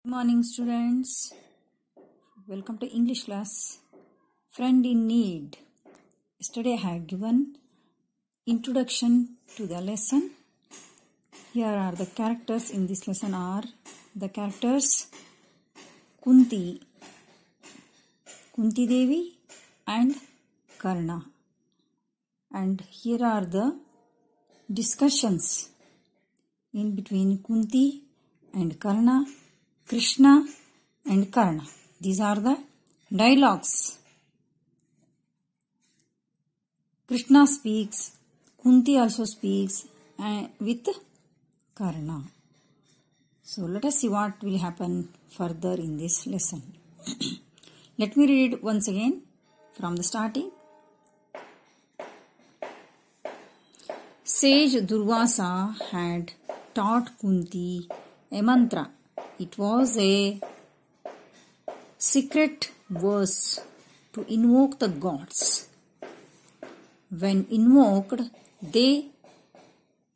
Good morning, students. Welcome to English class. Friend in need. Yesterday I have given introduction to the lesson. Here are the characters in this lesson are the characters Kunti Devi and Karna. And here are the discussions in between Kunti and Karna, Krishna and Karna. These are the dialogues. Krishna speaks, Kunti also speaks with Karna. So let us see what will happen further in this lesson. Let me read once again from the starting. Sage Durvasa had taught Kunti a mantra. It was a secret verse to invoke the gods. When invoked, they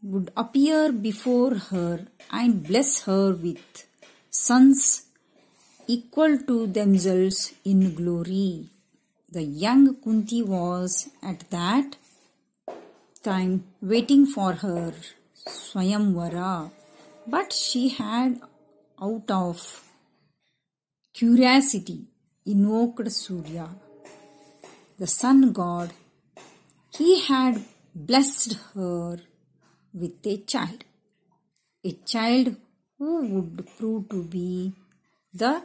would appear before her and bless her with sons equal to themselves in glory. The young Kunti was at that time waiting for her Swayamvara, but she had out of curiosity invoked Surya, the sun god. He had blessed her with a child who would prove to be the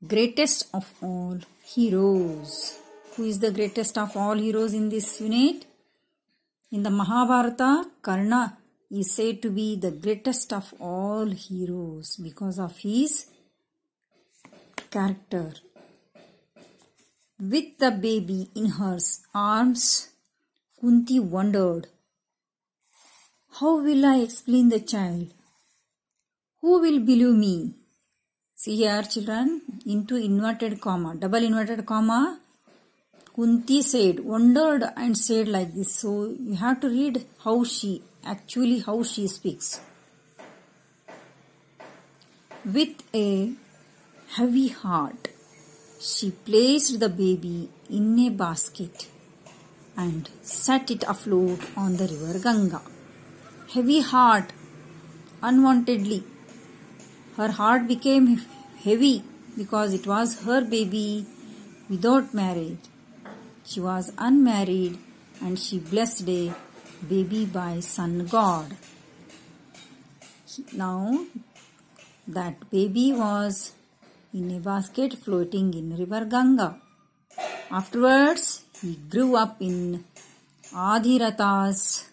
greatest of all heroes. Who is the greatest of all heroes in this unit? In the Mahabharata, Karna is said to be the greatest of all heroes because of his character. With the baby in her arms, Kunti wondered, how will I explain the child? Who will believe me? See here, children, into inverted comma, double inverted comma, Kunti said, wondered and said like this. So you have to read how she speaks. With a heavy heart, she placed the baby in a basket and set it afloat on the river Ganga. Heavy heart, unwantedly. Her heart became heavy because it was her baby without marriage. She was unmarried and she blessed a baby by sun god. Now that baby was in a basket floating in river Ganga. Afterwards, he grew up in Adhiratha's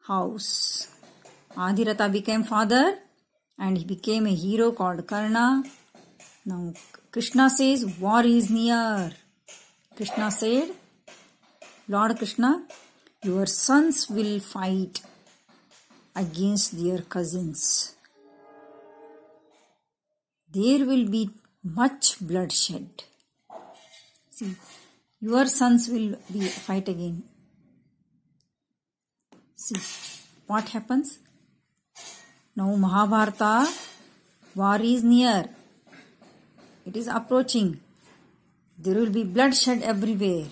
house. Adhiratha became father and he became a hero called Karna. Now Krishna says, war is near. Krishna said, Lord Krishna, your sons will fight against their cousins. There will be much bloodshed. See, your sons will fight again. See, what happens? Now Mahabharata, war is near. It is approaching. There will be bloodshed everywhere.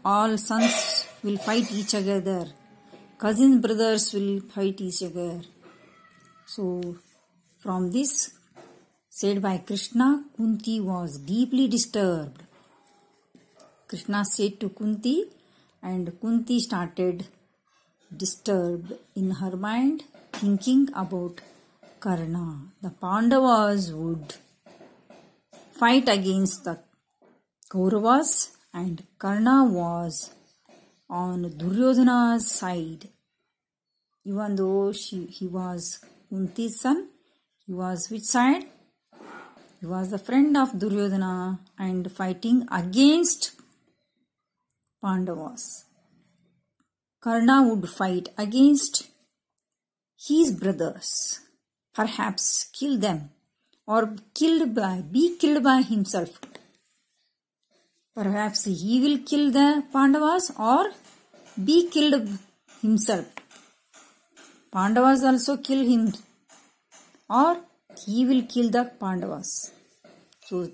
All sons will fight each other. Cousin brothers will fight each other. So, from this, said by Krishna, Kunti was deeply disturbed. Krishna said to Kunti, and Kunti started disturbed in her mind, thinking about Karna. The Pandavas would fight against the Kauravas and Karna was on Duryodhana's side. Even though he was Kunti's son, he was which side? He was the friend of Duryodhana and fighting against Pandavas. Karna would fight against his brothers, perhaps kill them or be killed by himself. Perhaps he will kill the Pandavas or be killed himself. Pandavas also kill him or he will kill the Pandavas. So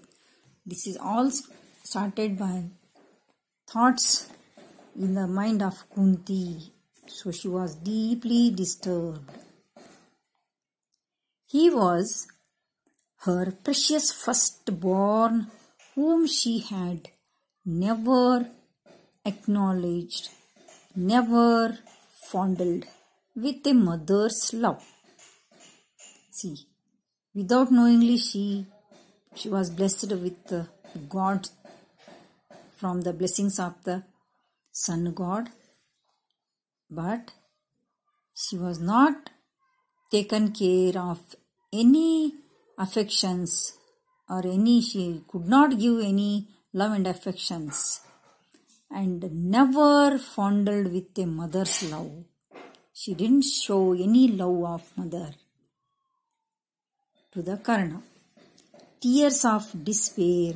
this is all started by thoughts in the mind of Kunti. So she was deeply disturbed. He was her precious firstborn, whom she had never acknowledged, never fondled with a mother's love. See, without knowingly she was blessed with God from the blessings of the Sun God, but she was not taken care of any affections or she could not give any love and affections, and never fondled with a mother's love. She didn't show any love of mother to the Karna. Tears of despair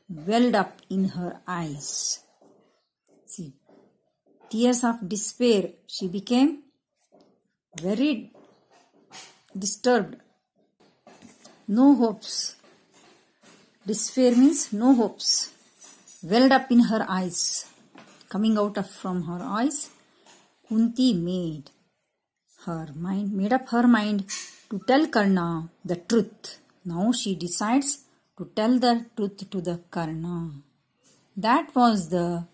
welled up in her eyes. See, tears of despair. She became very disturbed. No hopes. Despair means no hopes. Welled up in her eyes. Coming out from her eyes, Kunti made up her mind to tell Karna the truth. Now she decides to tell the truth to the Karna. That was the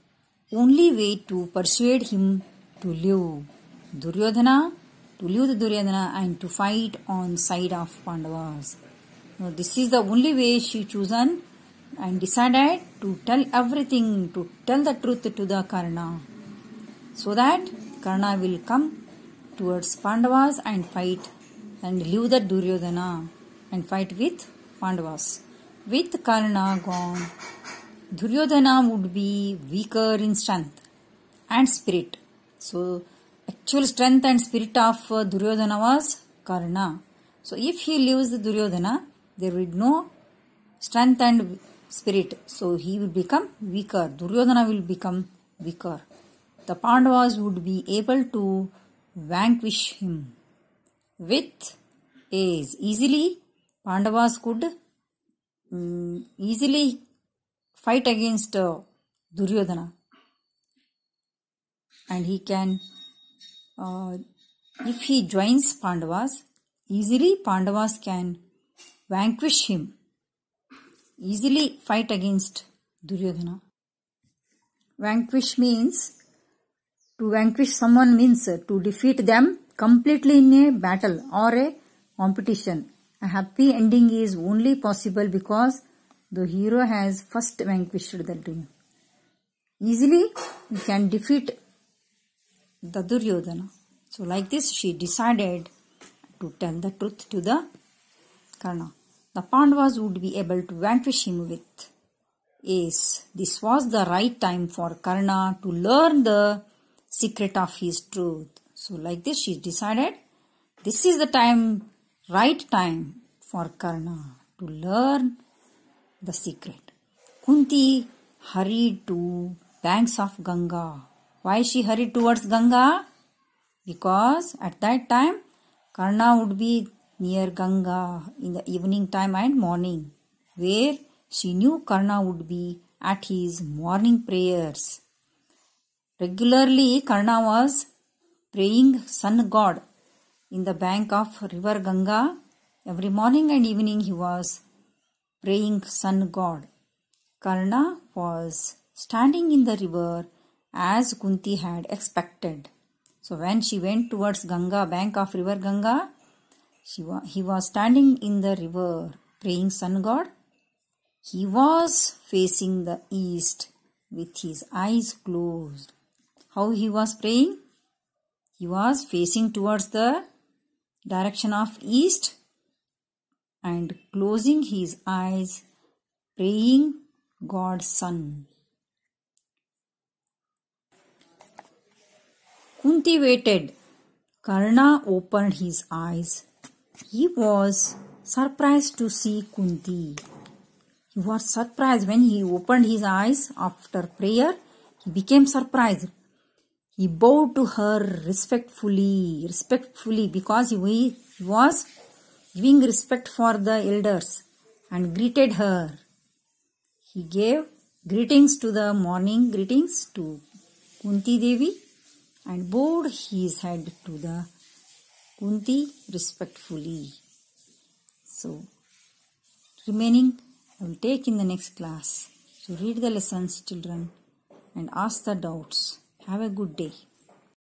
only way to persuade him to leave Duryodhana and to fight on side of Pandavas. Now this is the only way she chosen and decided to tell everything, to tell the truth to the Karna, so that Karna will come towards Pandavas and fight and leave the Duryodhana and fight with Pandavas. With Karna gone, Duryodhana would be weaker in strength and spirit. So actual strength and spirit of Duryodhana was Karna. So if he leaves the Duryodhana, there will be no strength and spirit. So he will become weaker. Duryodhana will become weaker. The Pandavas would be able to vanquish him with ease. Easily, Pandavas could easily fight against Duryodhana. And he can, if he joins Pandavas, easily Pandavas can vanquish him. Easily fight against Duryodhana. Vanquish means, to vanquish someone means to defeat them completely in a battle or a competition. A happy ending is only possible because the hero has first vanquished the dream. Easily you can defeat the Duryodhana. So like this she decided to tell the truth to the Karna. The Pandavas would be able to vanquish him with ease. This was the right time for Karna to learn the secret of his truth. So like this she decided this is the right time for Karna to learn the secret. Kunti hurried to banks of Ganga. Why she hurried towards Ganga? Because at that time Karna would be near Ganga in the evening time and morning, where she knew Karna would be at his morning prayers. Regularly Karna was praying Sun God in the bank of river Ganga. Every morning and evening he was praying Sun God. Karna was standing in the river as Kunti had expected. So when she went towards Ganga, bank of river Ganga, he was standing in the river praying Sun God. He was facing the east with his eyes closed. How he was praying? He was facing towards the direction of east and closing his eyes, praying God's Son. Kunti waited. Karna opened his eyes. He was surprised to see Kunti. He was surprised when he opened his eyes after prayer. He became surprised. He bowed to her respectfully because he was giving respect for the elders, and greeted her. He gave greetings to the morning greetings to Kunti Devi and bowed his head to the Kunti respectfully. So, remaining I will take in the next class. So read the lessons, children, and ask the doubts. Have a good day.